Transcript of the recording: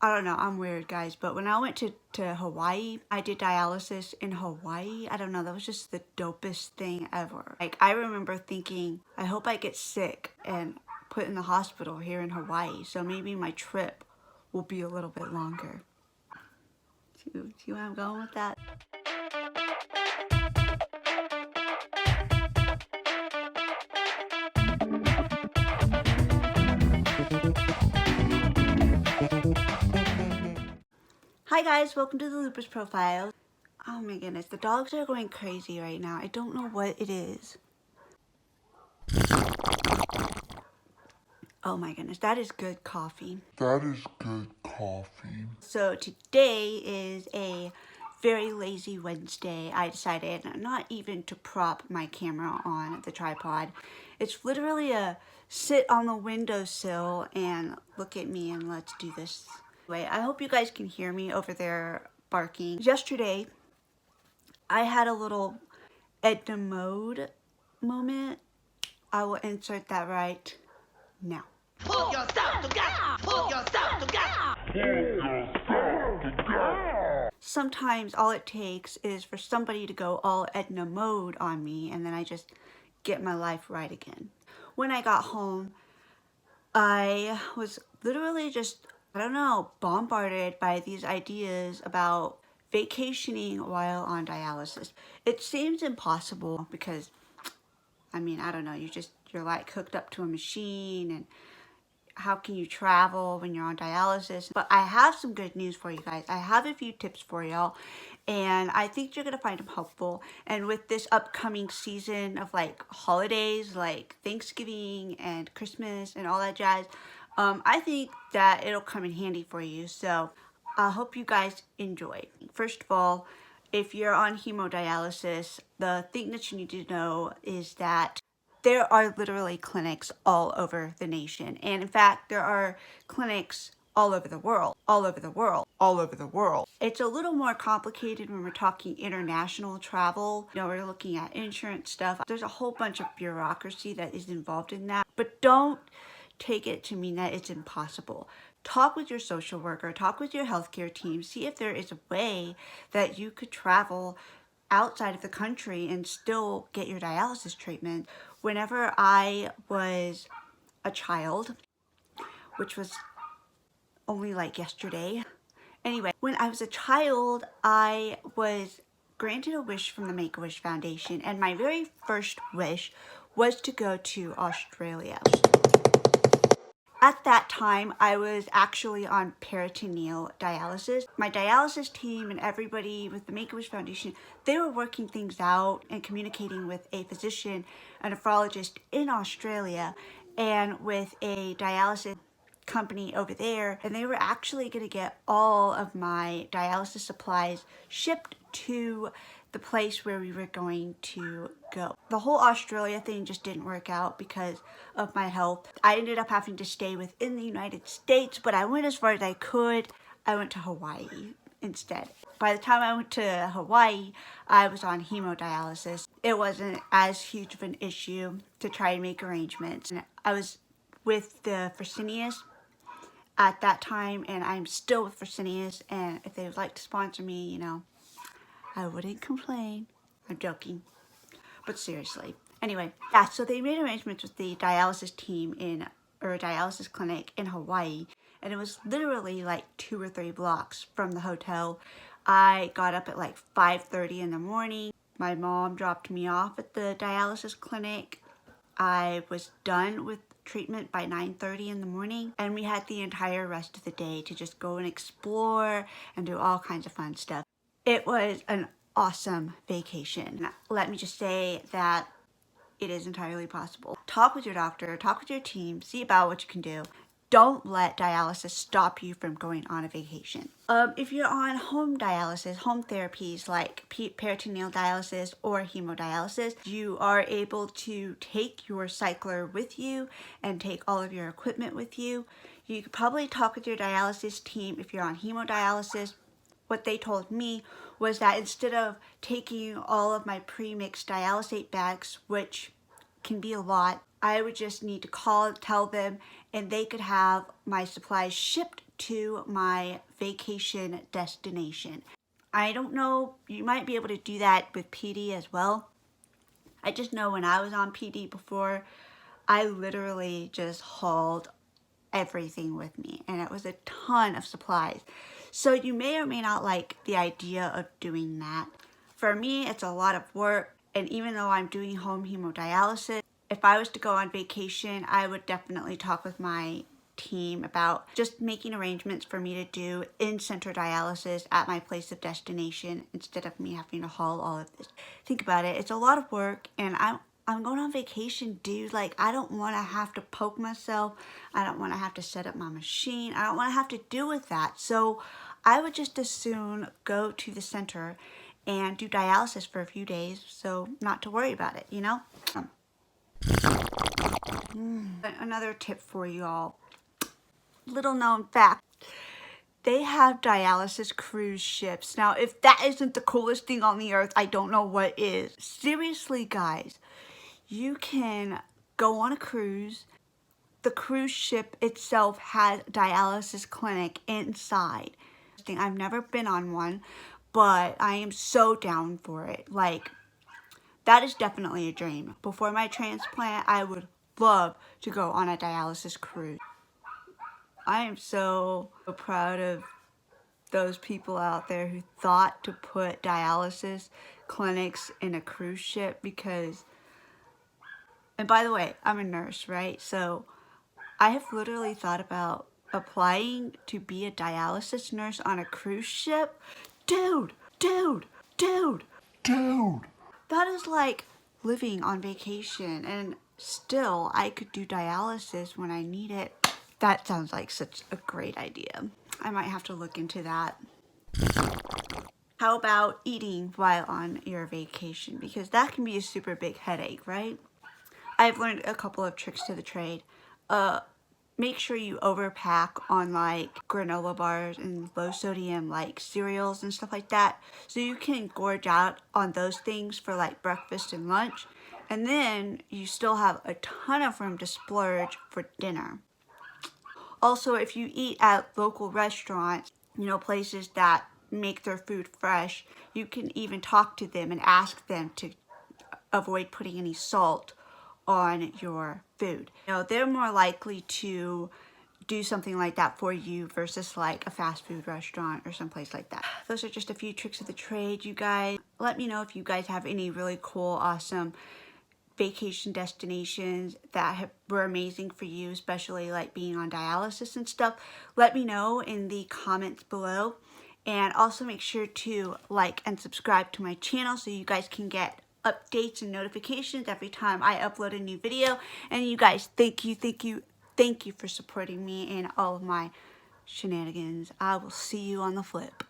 I don't know, I'm weird, guys, but when I went to Hawaii, I did dialysis in Hawaii. I don't know, that was just the dopest thing ever. Like, I remember thinking, I hope I get sick and put in the hospital here in Hawaii, so maybe my trip will be a little bit longer. See where I'm going with that? Hi guys, welcome to the Lupus Profile. Oh my goodness, the dogs are going crazy right now. I don't know what it is. Oh my goodness, that is good coffee. That is good coffee. So today is a very lazy Wednesday. I decided not even to prop my camera on the tripod. It's literally a sit on the windowsill and look at me and let's do this. Anyway, I hope you guys can hear me over there barking. Yesterday, I had a little Edna mode moment. I will insert that right now. Pull yourself together! Pull yourself together! Sometimes all it takes is for somebody to go all Edna mode on me and then I just get my life right again. When I got home, I was literally just, I don't know, bombarded by these ideas about vacationing while on dialysis. It seems impossible because, I mean, I don't know, you're like hooked up to a machine, and how can you travel when you're on dialysis? But I have some good news for you guys. I have a few tips for y'all, and I think you're gonna find them helpful. And with this upcoming season of like holidays, like Thanksgiving and Christmas and all that jazz, I think that it'll come in handy for you. So I hope you guys enjoy. First of all, if you're on hemodialysis, the thing that you need to know is that there are literally clinics all over the nation. And in fact, there are clinics all over the world, all over the world, all over the world. It's a little more complicated when we're talking international travel. You know, we're looking at insurance stuff. There's a whole bunch of bureaucracy that is involved in that. But don't take it to mean that it's impossible. Talk with your social worker, talk with your healthcare team, see if there is a way that you could travel outside of the country and still get your dialysis treatment. Whenever I was a child, which was only like yesterday. Anyway, when I was a child, I was granted a wish from the Make-A-Wish Foundation, and my very first wish was to go to Australia. At that time, I was actually on peritoneal dialysis. My dialysis team and everybody with the Make-A-Wish Foundation, they were working things out and communicating with a physician, a nephrologist in Australia, and with a dialysis company over there, and they were actually going to get all of my dialysis supplies shipped to the place where we were going to go. The whole Australia thing just didn't work out because of my health. I ended up having to stay within the United States, but I went as far as I could. I went to Hawaii instead. By the time I went to Hawaii, I was on hemodialysis. It wasn't as huge of an issue to try and make arrangements. And I was with the Fresenius at that time, and I'm still with Fresenius, and if they would like to sponsor me, you know, I wouldn't complain. I'm joking, but seriously. Anyway, yeah, so they made arrangements with the dialysis team or a dialysis clinic in Hawaii, and it was literally like 2 or 3 blocks from the hotel. I got up at like 5:30 in the morning. My mom dropped me off at the dialysis clinic. I was done with treatment by 9:30 in the morning, and we had the entire rest of the day to just go and explore and do all kinds of fun stuff. It was an awesome vacation. Let me just say that it is entirely possible. Talk with your doctor, talk with your team, see about what you can do. Don't let dialysis stop you from going on a vacation. If you're on home dialysis, home therapies like peritoneal dialysis or hemodialysis, you are able to take your cycler with you and take all of your equipment with you. You could probably talk with your dialysis team if you're on hemodialysis. What they told me was that instead of taking all of my pre-mixed dialysate bags, which can be a lot, I would just need to call, tell them, and they could have my supplies shipped to my vacation destination. I don't know, you might be able to do that with PD as well. I just know when I was on PD before, I literally just hauled everything with me, and it was a ton of supplies. So you may or may not like the idea of doing that. For me, it's a lot of work, and even though I'm doing home hemodialysis, if I was to go on vacation, I would definitely talk with my team about just making arrangements for me to do in-center dialysis at my place of destination instead of me having to haul all of this. Think about it, it's a lot of work, and I'm going on vacation, dude. Like, I don't want to have to poke myself. I don't want to have to set up my machine. I don't want to have to deal with that. So I would just as soon go to the center and do dialysis for a few days, so not to worry about it, you know? Another tip for you all. Little known fact. They have dialysis cruise ships. Now, if that isn't the coolest thing on the earth, I don't know what is. Seriously, guys. You can go on a cruise. The cruise ship itself has a dialysis clinic inside. I've never been on one, but I am so down for it. Like, that is definitely a dream. Before my transplant, I would love to go on a dialysis cruise. I am so proud of those people out there who thought to put dialysis clinics in a cruise ship, because, and by the way, I'm a nurse, right? So I have literally thought about applying to be a dialysis nurse on a cruise ship. Dude. That is like living on vacation, and still I could do dialysis when I need it. That sounds like such a great idea. I might have to look into that. How about eating while on your vacation? Because that can be a super big headache, right? I've learned a couple of tricks to the trade. Make sure you overpack on like granola bars and low sodium like cereals and stuff like that, so you can gorge out on those things for like breakfast and lunch, and then you still have a ton of room to splurge for dinner. Also, if you eat at local restaurants, you know, places that make their food fresh, you can even talk to them and ask them to avoid putting any salt on your food. You know, they're more likely to do something like that for you versus like a fast food restaurant or someplace like that. Those are just a few tricks of the trade, you guys. Let me know if you guys have any really cool, awesome vacation destinations that were amazing for you, especially like being on dialysis and stuff. Let me know in the comments below, and also make sure to like and subscribe to my channel so you guys can get updates and notifications every time I upload a new video. And you guys, thank you for supporting me in all of my shenanigans. I will see you on the flip.